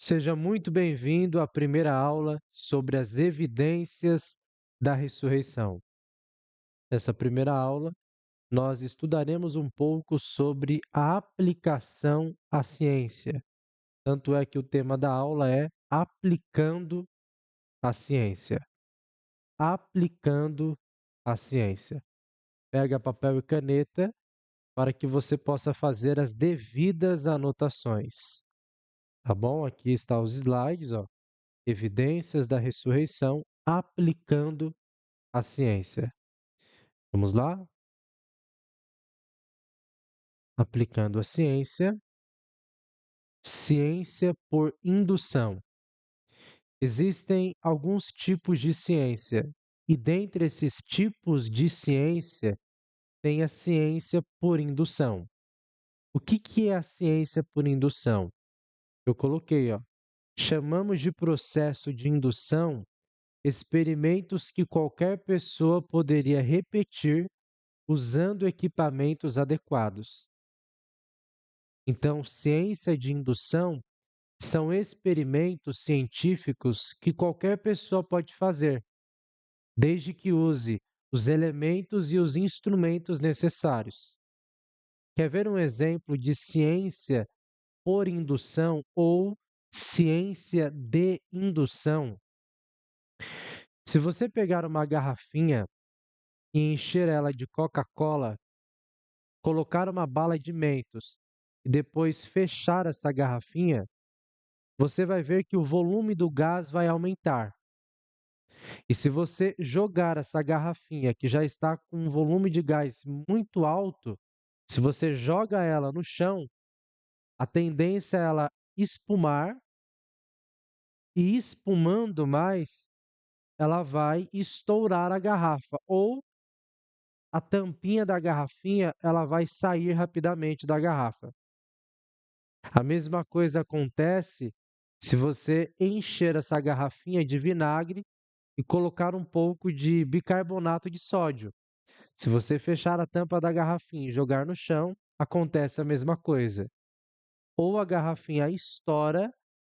Seja muito bem-vindo à primeira aula sobre as evidências da ressurreição. Nessa primeira aula, nós estudaremos um pouco sobre a aplicação à ciência. Tanto é que o tema da aula é Aplicando a Ciência. Aplicando a ciência. Pega papel e caneta para que você possa fazer as devidas anotações. Tá bom? Aqui estão os slides, ó. Evidências da ressurreição aplicando a ciência. Vamos lá? Aplicando a ciência, ciência por indução. Existem alguns tipos de ciência, e dentre esses tipos de ciência, tem a ciência por indução. O que é a ciência por indução? Eu coloquei, ó. Chamamos de processo de indução experimentos que qualquer pessoa poderia repetir usando equipamentos adequados. Então, ciência de indução são experimentos científicos que qualquer pessoa pode fazer, desde que use os elementos e os instrumentos necessários. Quer ver um exemplo de ciência por indução ou ciência de indução? Se você pegar uma garrafinha e encher ela de Coca-Cola, colocar uma bala de Mentos e depois fechar essa garrafinha, você vai ver que o volume do gás vai aumentar. E se você jogar essa garrafinha que já está com um volume de gás muito alto, se você joga ela no chão, a tendência é ela espumar e espumando mais, ela vai estourar a garrafa ou a tampinha da garrafinha, ela vai sair rapidamente da garrafa. A mesma coisa acontece se você encher essa garrafinha de vinagre e colocar um pouco de bicarbonato de sódio. Se você fechar a tampa da garrafinha e jogar no chão, acontece a mesma coisa. Ou a garrafinha estoura,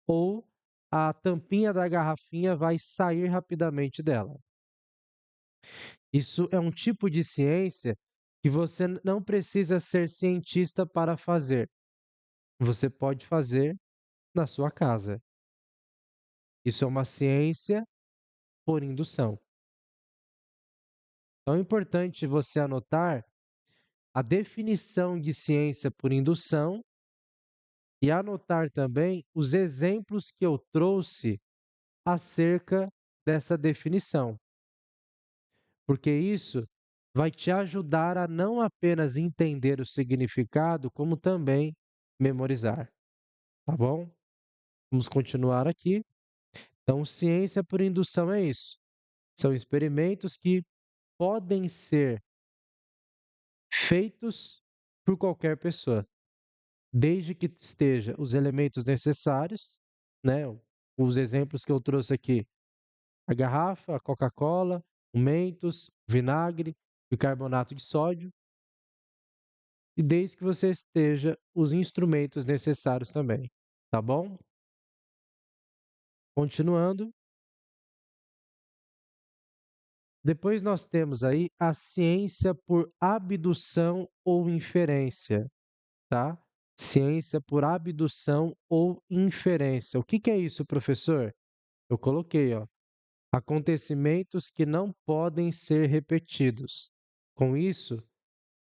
ou a tampinha da garrafinha vai sair rapidamente dela. Isso é um tipo de ciência que você não precisa ser cientista para fazer. Você pode fazer na sua casa. Isso é uma ciência por indução. Então é importante você anotar a definição de ciência por indução e anotar também os exemplos que eu trouxe acerca dessa definição, porque isso vai te ajudar a não apenas entender o significado, como também memorizar, tá bom? Vamos continuar aqui. Então, ciência por indução é isso. São experimentos que podem ser feitos por qualquer pessoa, desde que esteja os elementos necessários, né? Os exemplos que eu trouxe aqui: a garrafa, a Coca-Cola, o Mentos, vinagre, bicarbonato de sódio, e desde que você esteja os instrumentos necessários também, tá bom? Continuando, depois nós temos aí a ciência por abdução ou inferência, tá? Ciência por abdução ou inferência. O que é isso, professor? Eu coloquei, ó, acontecimentos que não podem ser repetidos. Com isso,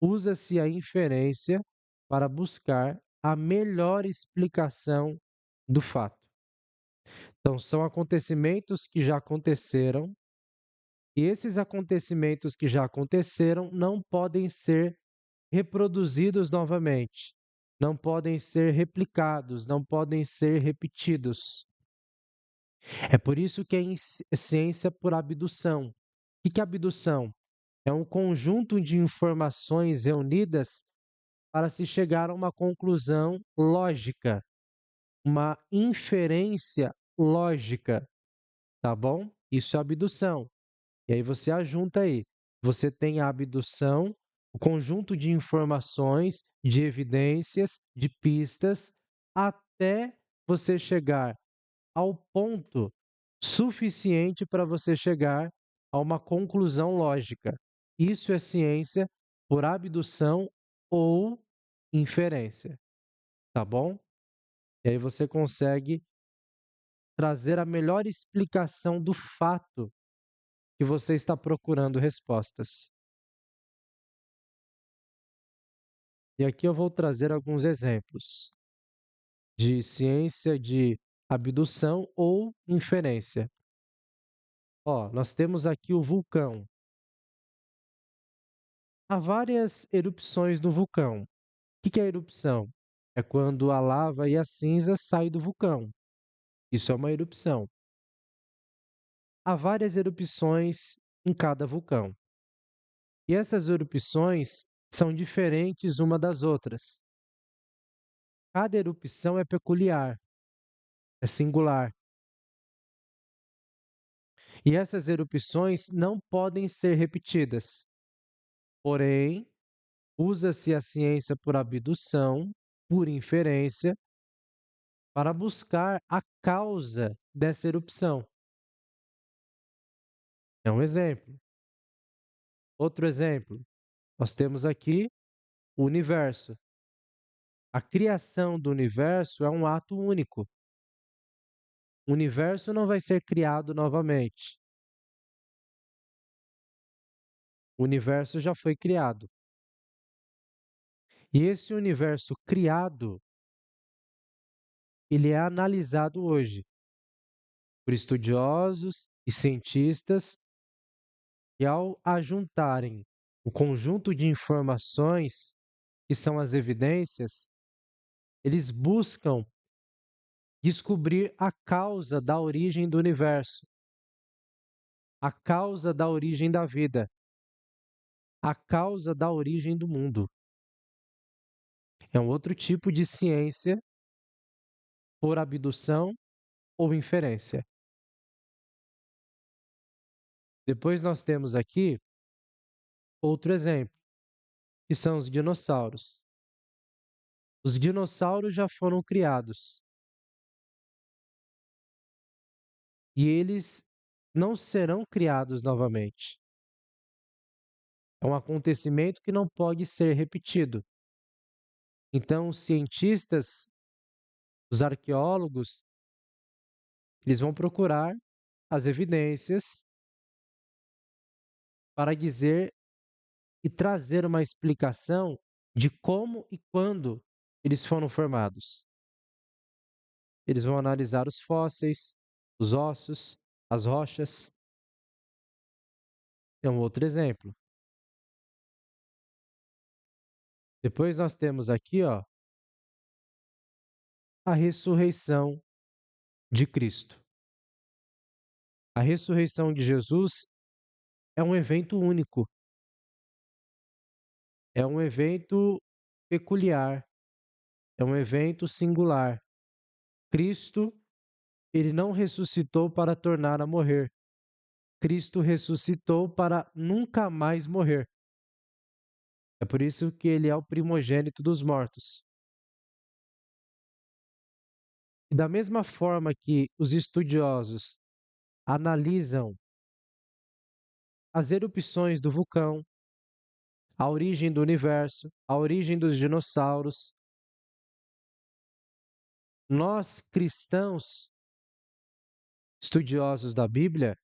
usa-se a inferência para buscar a melhor explicação do fato. Então, são acontecimentos que já aconteceram, e esses acontecimentos que já aconteceram não podem ser reproduzidos novamente, não podem ser replicados, não podem ser repetidos. É por isso que é ciência por abdução. O que é abdução? É um conjunto de informações reunidas para se chegar a uma conclusão lógica, uma inferência lógica, tá bom? Isso é abdução. E aí você ajunta aí. Você tem a abdução, o conjunto de informações, de evidências, de pistas, até você chegar ao ponto suficiente para você chegar a uma conclusão lógica. Isso é ciência por abdução ou inferência, tá bom? E aí você consegue trazer a melhor explicação do fato que você está procurando respostas. E aqui eu vou trazer alguns exemplos de ciência de abdução ou inferência. Ó, nós temos aqui o vulcão. Há várias erupções do vulcão. O que é erupção? É quando a lava e a cinza saem do vulcão. Isso é uma erupção. Há várias erupções em cada vulcão. E essas erupções são diferentes uma das outras. Cada erupção é peculiar, é singular. E essas erupções não podem ser repetidas. Porém, usa-se a ciência por abdução, por inferência, para buscar a causa dessa erupção. É um exemplo. Outro exemplo, nós temos aqui o universo. A criação do universo é um ato único. O universo não vai ser criado novamente. O universo já foi criado. E esse universo criado, ele é analisado hoje por estudiosos e cientistas e ao ajuntarem o conjunto de informações que são as evidências, eles buscam descobrir a causa da origem do universo, a causa da origem da vida, a causa da origem do mundo. É um outro tipo de ciência por abdução ou inferência. Depois nós temos aqui outro exemplo, que são os dinossauros. Os dinossauros já foram criados e eles não serão criados novamente. É um acontecimento que não pode ser repetido. Então, os cientistas, os arqueólogos, eles vão procurar as evidências para dizer e trazer uma explicação de como e quando eles foram formados. Eles vão analisar os fósseis, os ossos, as rochas. É um outro exemplo. Depois nós temos aqui, ó, a ressurreição de Cristo. A ressurreição de Jesus é um evento único, é um evento peculiar, é um evento singular. Cristo, ele não ressuscitou para tornar a morrer. Cristo ressuscitou para nunca mais morrer. É por isso que ele é o primogênito dos mortos. E da mesma forma que os estudiosos analisam as erupções do vulcão, a origem do universo, a origem dos dinossauros, nós cristãos, estudiosos da Bíblia,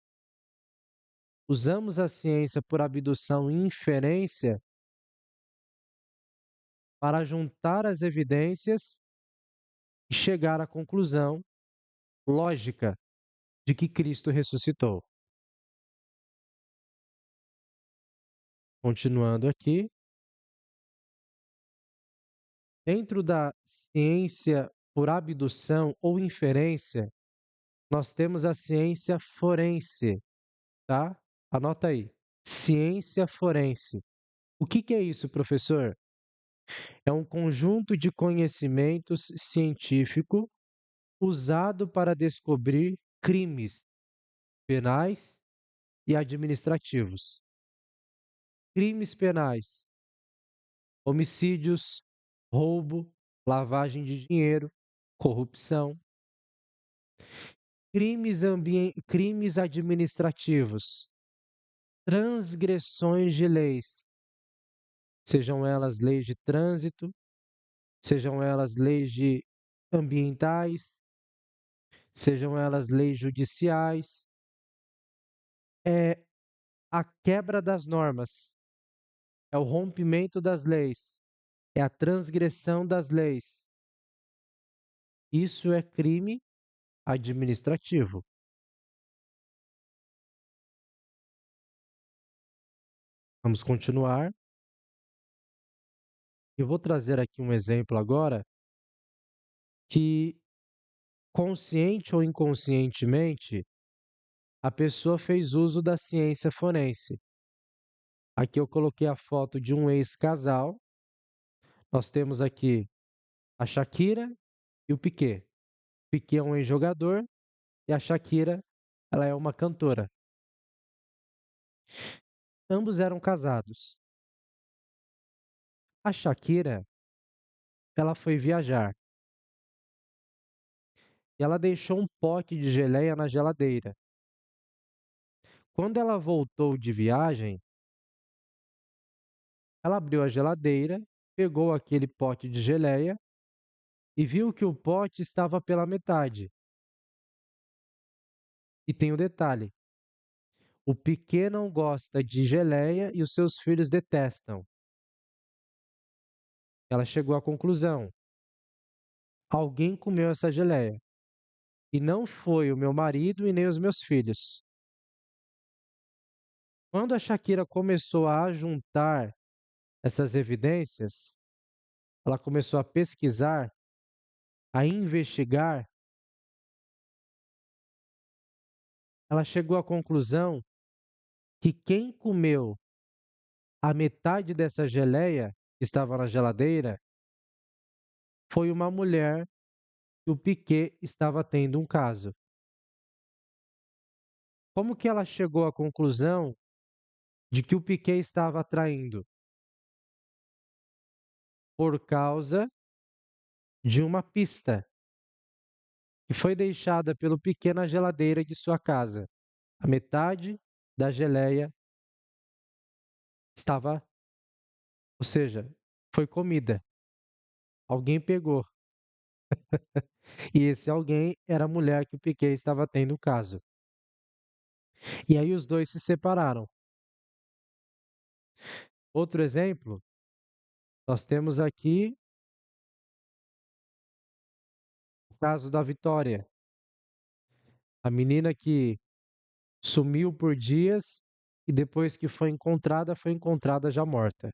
usamos a ciência por abdução e inferência para juntar as evidências e chegar à conclusão lógica de que Cristo ressuscitou. Continuando aqui, dentro da ciência por abdução ou inferência, nós temos a ciência forense, tá? Anota aí. Ciência forense. O que é isso, professor? É um conjunto de conhecimentos científico usado para descobrir crimes penais e administrativos. Crimes penais: homicídios, roubo, lavagem de dinheiro, corrupção. crimes administrativos, transgressões de leis, sejam elas leis de trânsito, sejam elas leis de ambientais, sejam elas leis judiciais, é a quebra das normas, é o rompimento das leis, é a transgressão das leis. Isso é crime administrativo. Vamos continuar. Eu vou trazer aqui um exemplo agora que, consciente ou inconscientemente, a pessoa fez uso da ciência forense. Aqui eu coloquei a foto de um ex-casal. Nós temos aqui a Shakira e o Piquet. O Piquet é um ex-jogador e a Shakira, ela é uma cantora. Ambos eram casados. A Shakira, ela foi viajar e ela deixou um pote de geleia na geladeira. Quando ela voltou de viagem, ela abriu a geladeira, pegou aquele pote de geleia e viu que o pote estava pela metade. E tem um detalhe: o Piquet não gosta de geleia e os seus filhos detestam. Ela chegou à conclusão: alguém comeu essa geleia. E não foi o meu marido e nem os meus filhos. Quando a Shakira começou a juntar essas evidências, ela começou a pesquisar, a investigar, ela chegou à conclusão que quem comeu a metade dessa geleia que estava na geladeira foi uma mulher que o Piquet estava tendo um caso. Como que ela chegou à conclusão de que o Piquet estava traindo? Por causa de uma pista que foi deixada pelo Piquet na geladeira de sua casa. A metade da geleia estava, ou seja, foi comida. Alguém pegou. E esse alguém era a mulher que o Piquet estava tendo o caso. E aí os dois se separaram. Outro exemplo, nós temos aqui o caso da Vitória, a menina que sumiu por dias e depois que foi encontrada já morta.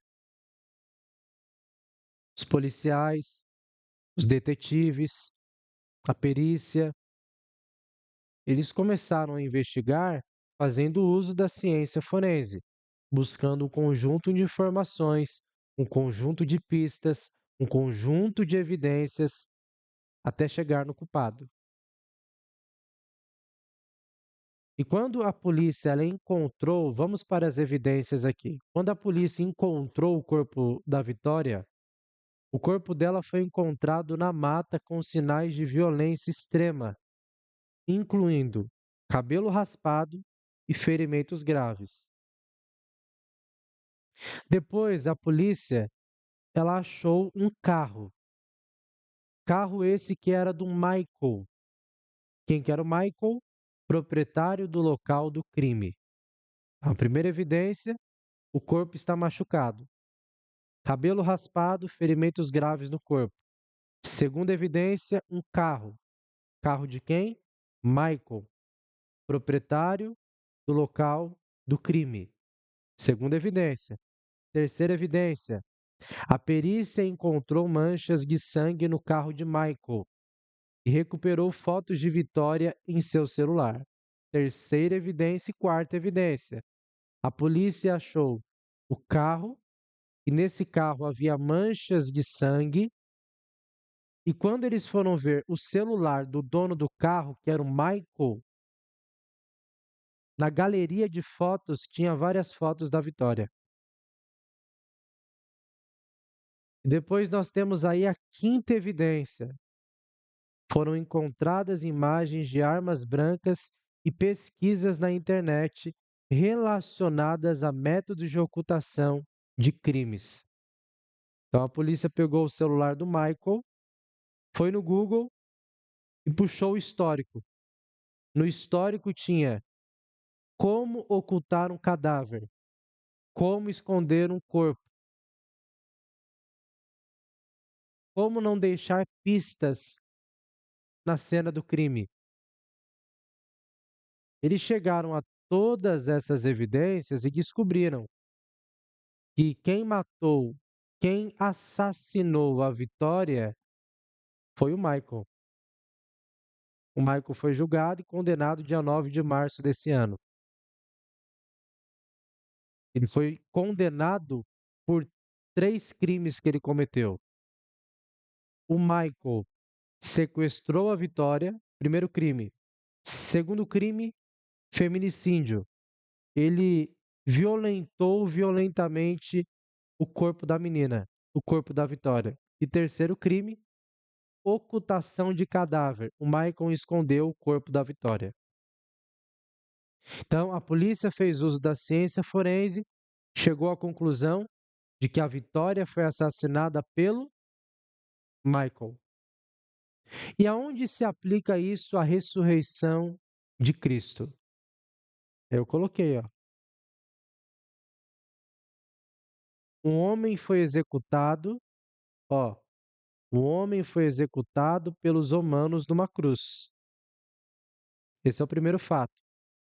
Os policiais, os detetives, a perícia, eles começaram a investigar fazendo uso da ciência forense, buscando um conjunto de informações, um conjunto de pistas, um conjunto de evidências até chegar no culpado. E quando a polícia ela encontrou, vamos para as evidências aqui. Quando a polícia encontrou o corpo da Vitória, o corpo dela foi encontrado na mata com sinais de violência extrema, incluindo cabelo raspado e ferimentos graves. Depois, a polícia ela achou um carro esse que era do Michael. Quem que era o Michael? Proprietário do local do crime. A primeira evidência, o corpo está machucado. Cabelo raspado, ferimentos graves no corpo. Segunda evidência, um carro. Carro de quem? Michael, proprietário do local do crime. Segunda evidência. Terceira evidência, a perícia encontrou manchas de sangue no carro de Michael e recuperou fotos de Vitória em seu celular. Terceira evidência e quarta evidência. A polícia achou o carro e nesse carro havia manchas de sangue. E quando eles foram ver o celular do dono do carro, que era o Michael, na galeria de fotos tinha várias fotos da Vitória. E depois nós temos aí a quinta evidência. foram encontradas imagens de armas brancas e pesquisas na internet relacionadas a métodos de ocultação de crimes. Então a polícia pegou o celular do Michael, foi no Google e puxou o histórico. No histórico tinha como ocultar um cadáver, como esconder um corpo, como não deixar pistas na cena do crime. Eles chegaram a todas essas evidências e descobriram que quem matou, quem assassinou a Vitória foi o Michael. O Michael foi julgado e condenado dia 9 de março desse ano. Ele foi condenado por 3 crimes que ele cometeu. O Michael sequestrou a Vitória, primeiro crime. Segundo crime, feminicídio. Ele violentou violentamente o corpo da menina, o corpo da Vitória. E terceiro crime, ocultação de cadáver. O Michael escondeu o corpo da Vitória. Então, a polícia fez uso da ciência forense, chegou à conclusão de que a Vitória foi assassinada pelo Michael. E aonde se aplica isso à ressurreição de Cristo? Eu coloquei, ó. Um homem foi executado, ó. Um homem foi executado pelos romanos numa cruz. Esse é o primeiro fato.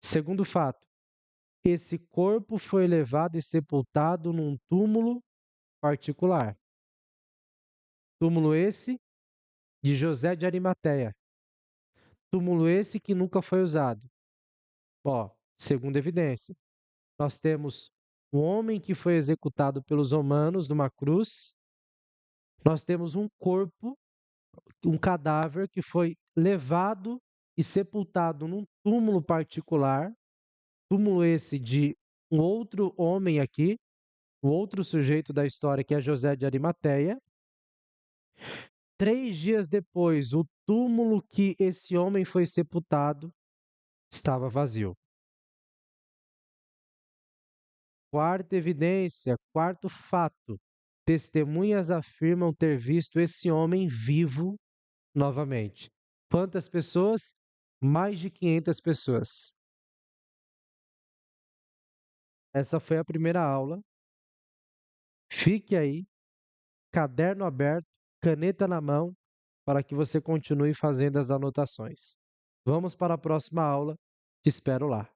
Segundo fato, esse corpo foi levado e sepultado num túmulo particular. Túmulo esse de José de Arimateia. Túmulo esse que nunca foi usado. Ó, segunda evidência. Nós temos um homem que foi executado pelos romanos numa cruz. Nós temos um corpo, um cadáver que foi levado e sepultado num túmulo particular. Túmulo esse de um outro homem aqui, o outro sujeito da história que é José de Arimateia. 3 dias depois, o túmulo que esse homem foi sepultado estava vazio. Quarta evidência, quarto fato. Testemunhas afirmam ter visto esse homem vivo novamente. Quantas pessoas? Mais de 500 pessoas. Essa foi a primeira aula. Fique aí, caderno aberto, caneta na mão, para que você continue fazendo as anotações. Vamos para a próxima aula. Te espero lá.